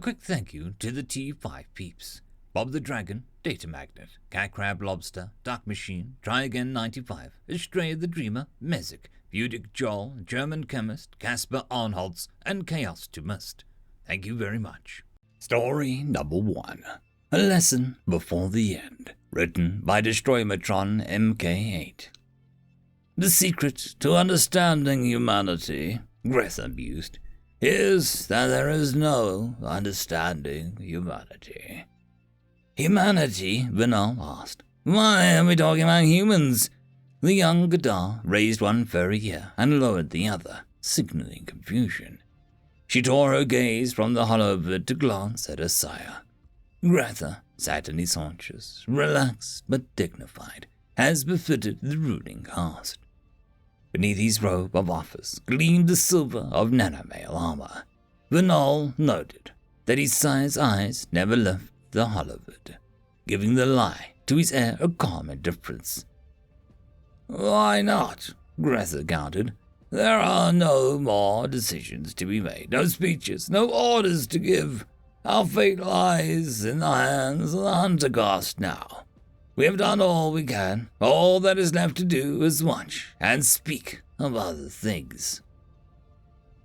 A quick thank you to the T5 peeps. Bob the Dragon, Datamagnet, Cat Crab Lobster, DuckMachine, Try Again 95, Astraya the Dreamer, Mezec, Feudic Jarl, Germanchemist, Casper Arnholtz, and Chaos to Mist. Thank you very much. Story number 1. A Lesson Before the End. Written by Destroymatron MK8. The secret to understanding humanity, Greta mused, is that there is no understanding humanity. Humanity? Verlo asked. Why are we talking about humans? The young Gadar raised one furry ear and lowered the other, signaling confusion. She tore her gaze from the hollow of it to glance at her sire. Greta sat in his haunches, relaxed but dignified, as befitted the ruling caste. Beneath his robe of office gleamed the silver of nanomale armor. Verlo noted that his sire's eyes never left the hollow of it, giving the lie to his air a calm indifference. Why not? Greta countered. There are no more decisions to be made, no speeches, no orders to give. Our fate lies in the hands of the hunter caste now. We have done all we can. All that is left to do is watch and speak of other things.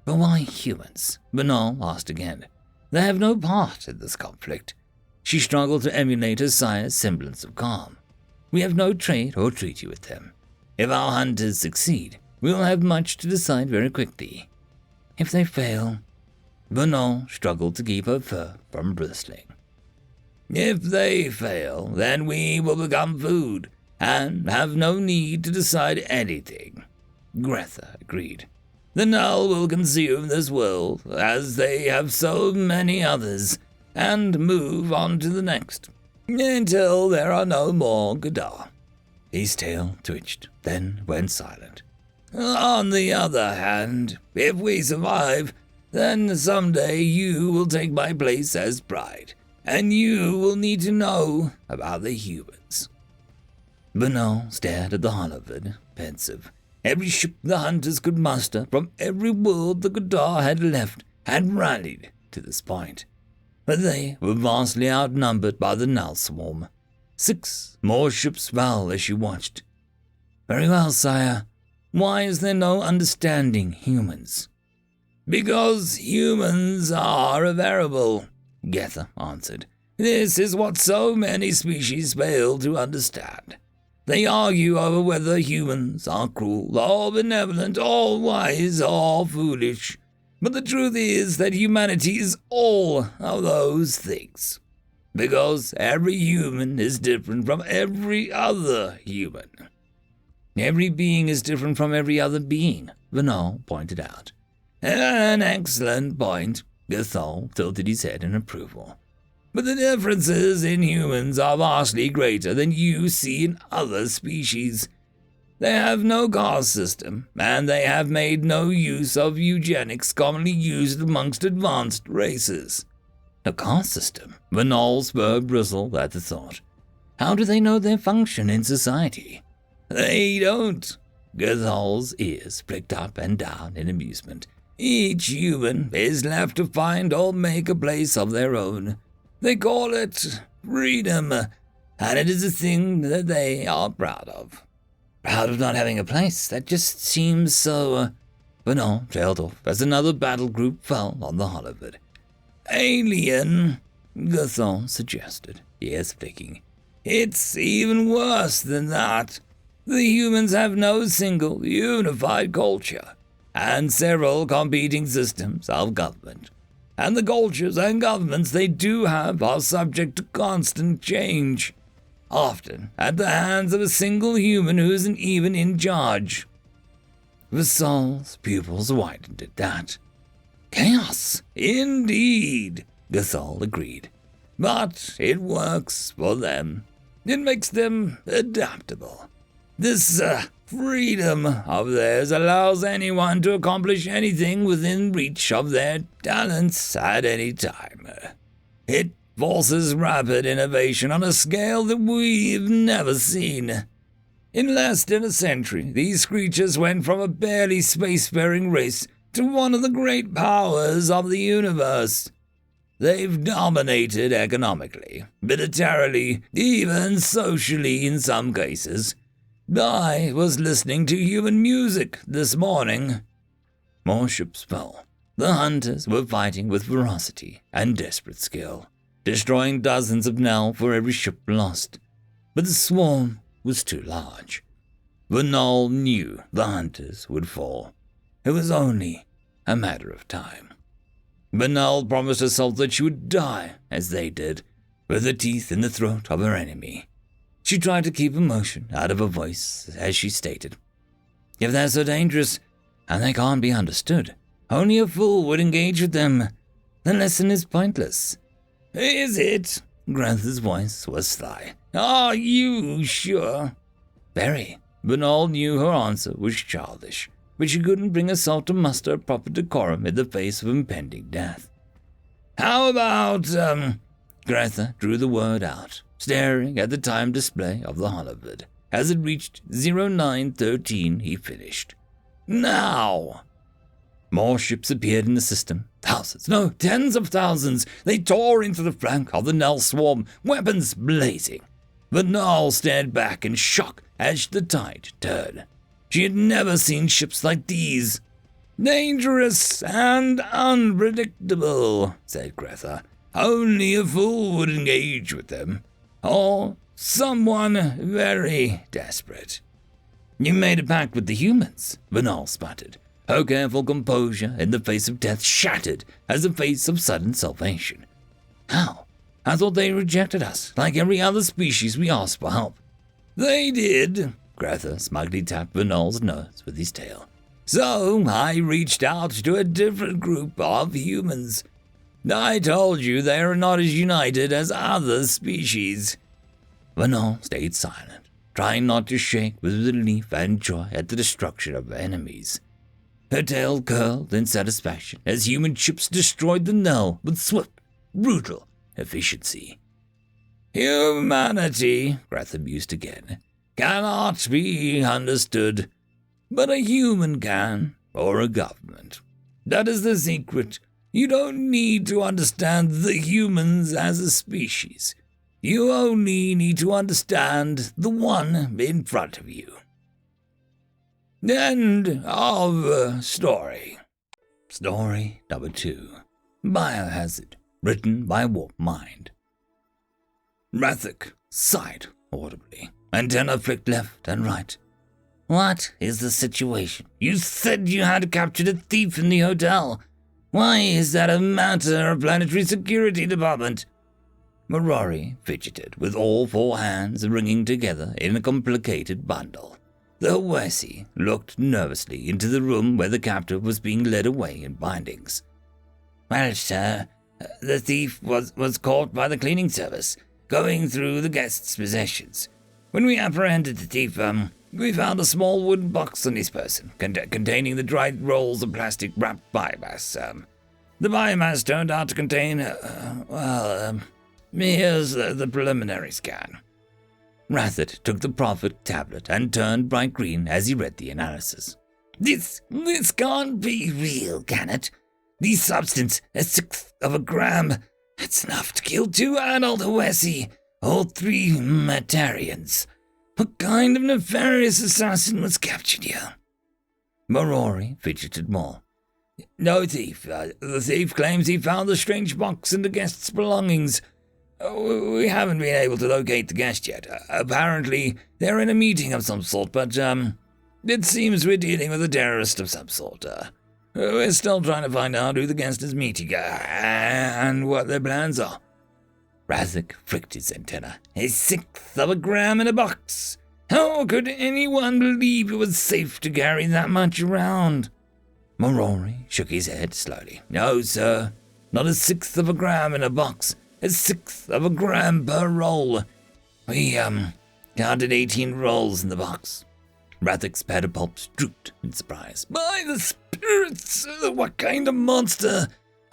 But why humans? Verlo asked again. They have no part in this conflict. She struggled to emulate her sire's semblance of calm. We have no trade or treaty with them. If our hunters succeed, we will have much to decide very quickly. If they fail... Verlo struggled to keep her fur from bristling. If they fail, then we will become food, and have no need to decide anything. Greta agreed. The Null will consume this world, as they have so many others, and move on to the next, until there are no more Gadar. His tail twitched, then went silent. On the other hand, if we survive, then someday you will take my place as bride, and you will need to know about the humans. Verlo stared at the hollow of it, pensive. Every ship the hunters could muster from every world the Gadar had left had rallied to this point. But they were vastly outnumbered by the Null swarm. 6 more ships fell as she watched. Very well, sire. Why is there no understanding humans? Because humans are a variable, Greta answered. This is what so many species fail to understand. They argue over whether humans are cruel or benevolent or wise or foolish. But the truth is that humanity is all of those things. Because every human is different from every other human. Every being is different from every other being, Verlo pointed out. An excellent point, Greta tilted his head in approval. But the differences in humans are vastly greater than you see in other species. They have no caste system, and they have made no use of eugenics commonly used amongst advanced races. No caste system? Verlo's fur bristled at the thought. How do they know their function in society? They don't. Greta's ears pricked up and down in amusement. Each human is left to find or make a place of their own. They call it freedom, and it is a thing that they are proud of. Proud of not having a place? That just seems so... Verlo trailed off as another battle group fell on the hollow of it. Alien, Greta suggested, ears flicking. It's even worse than that. The humans have no single, unified culture, and several competing systems of government. And the cultures and governments they do have are subject to constant change, often at the hands of a single human who isn't even in charge. Verlo's pupils widened at that. Chaos, indeed, Greta agreed. But it works for them. It makes them adaptable. This freedom of theirs allows anyone to accomplish anything within reach of their talents at any time. It forces rapid innovation on a scale that we've never seen. In less than a century, these creatures went from a barely spacefaring race to one of the great powers of the universe. They've dominated economically, militarily, even socially in some cases. I was listening to human music this morning." More ships fell. The hunters were fighting with ferocity and desperate skill, destroying dozens of Nell for every ship lost. But the swarm was too large. Verlo knew the hunters would fall. It was only a matter of time. Verlo promised herself that she would die as they did, with her teeth in the throat of her enemy. She tried to keep emotion out of her voice as she stated, "If they're so dangerous, and they can't be understood, only a fool would engage with them. The lesson is pointless." "Is it?" Grantha's voice was sly. "Are you sure?" "Very." Verlo knew her answer was childish, but she couldn't bring herself to muster a proper decorum in the face of impending death. "How about, Grantha drew the word out, staring at the time display of the holovid. As it reached 0913, he finished. "Now!" More ships appeared in the system. Thousands, no, tens of thousands. They tore into the flank of the Nell swarm, weapons blazing. Verlo stared back in shock as the tide turned. She had never seen ships like these. "Dangerous and unpredictable," said Grantha. "Only a fool would engage with them. Or someone very desperate." "You made a pact with the humans," Verlo sputtered. Her careful composure in the face of death shattered as the face of sudden salvation. "How? I thought they rejected us, like every other species we asked for help." "They did." Grantha smugly tapped Verlo's nose with his tail. "So I reached out to a different group of humans. I told you they are not as united as other species." Verlo stayed silent, trying not to shake with relief and joy at the destruction of enemies. Her tail curled in satisfaction as human ships destroyed the Nell with swift, brutal efficiency. "Humanity," Grantha mused again, "cannot be understood, but a human can, or a government. That is the secret. You don't need to understand the humans as a species. You only need to understand the one in front of you." End of story. Story number 2. Biohazard, written by Warpmind. Mezec sighed audibly. Antenna flicked left and right. "What is the situation? You said you had captured a thief in the hotel. Why is that a matter of planetary security department?" Marori fidgeted with all four hands ringing together in a complicated bundle. The Hawesi looked nervously into the room where the captive was being led away in bindings. "Well, sir, the thief was caught by the cleaning service, going through the guest's possessions. When we apprehended the thief, we found a small wooden box on his person, containing the dried rolls of plastic-wrapped biomass. The biomass turned out to contain, here's the preliminary scan." Rathett took the profit tablet and turned bright green as he read the analysis. This can't be real, can it? The substance, 1/6 of a gram. That's enough to kill 2 adult Hawesi, all 3 Matarians. What kind of nefarious assassin was captured here?" Marori fidgeted more. "No thief. The thief claims he found the strange box in the guest's belongings. We haven't been able to locate the guest yet. Apparently, they're in a meeting of some sort, but it seems we're dealing with a terrorist of some sort. We're still trying to find out who the guest is meeting and what their plans are." Razek flicked his antenna. 1/6 of a gram in a box. How could anyone believe it was safe to carry that much around? Marori shook his head slowly. "No, sir. Not 1/6 of a gram in a box. 1/6 of a gram per roll. We, counted 18 rolls in the box." Rathek's pedipalps drooped in surprise. "By the spirits, what kind of monster?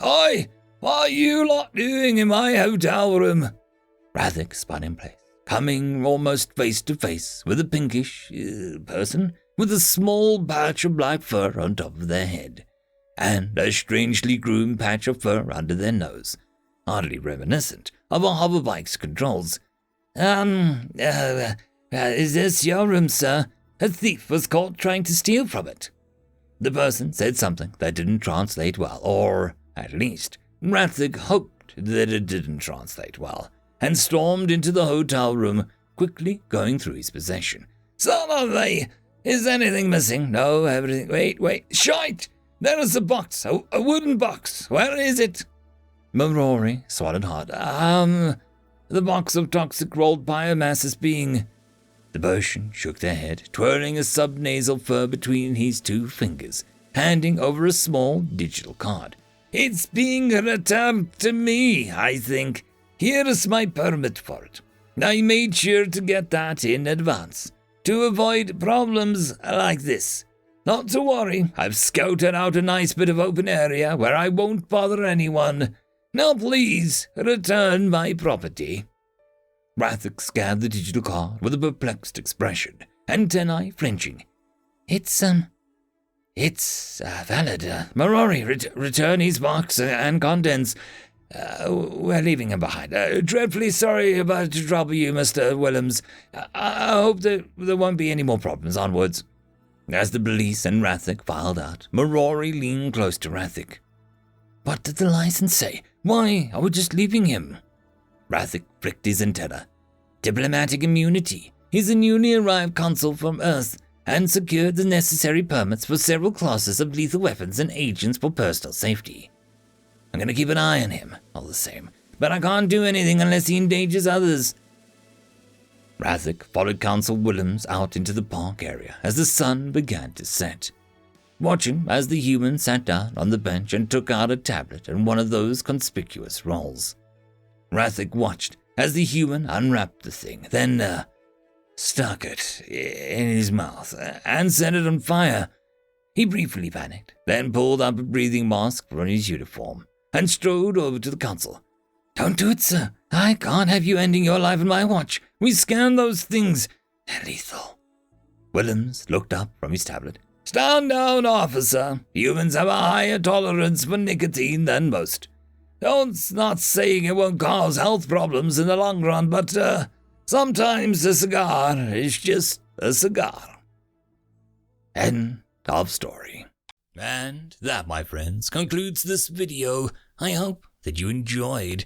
Oi, what are you lot doing in my hotel room?" Rathek spun in place, coming almost face to face with a pinkish person with a small patch of black fur on top of their head, and a strangely groomed patch of fur under their nose. oddly reminiscent of a hoverbike's controls. Is this your room, sir? A thief was caught trying to steal from it." The person said something that didn't translate well, or, at least, Rathig hoped that it didn't translate well, and stormed into the hotel room, quickly going through his possession. "Son of a... Is anything missing? No, everything... Wait, shite! There is a box, a wooden box. Where is it?" Rory swallowed hard. The box of toxic rolled biomass is being..." The Persian shook their head, twirling a subnasal fur between his two fingers, handing over a small digital card. "It's being returned to me, I think. Here is my permit for it. I made sure to get that in advance, to avoid problems like this. Not to worry, I've scouted out a nice bit of open area where I won't bother anyone. Now please, return my property." Rathig scanned the digital card with a perplexed expression, antennae flinching. It's valid. Marori, return his box and contents. We're leaving him behind. Dreadfully sorry about to trouble you, Mr. Willems. I hope that there won't be any more problems onwards." As the police and Rathig filed out, Marori leaned close to Rathig. "What did the license say? Why are we just leaving him?" Rathig pricked his antenna. "Diplomatic immunity. He's a newly arrived consul from Earth and secured the necessary permits for several classes of lethal weapons and agents for personal safety. I'm going to keep an eye on him, all the same, but I can't do anything unless he endangers others." Rathig followed Consul Willems out into the park area as the sun began to set. Watch him as the human sat down on the bench and took out a tablet and one of those conspicuous rolls. Rathig watched as the human unwrapped the thing, then stuck it in his mouth and set it on fire. He briefly panicked, then pulled up a breathing mask from his uniform and strode over to the consul. "Don't do it, sir. I can't have you ending your life on my watch. We scanned those things. They're lethal." Willems looked up from his tablet. "Stand down, officer. Humans have a higher tolerance for nicotine than most. Not saying it won't cause health problems in the long run, but sometimes a cigar is just a cigar." End of story. And that, my friends, concludes this video. I hope that you enjoyed.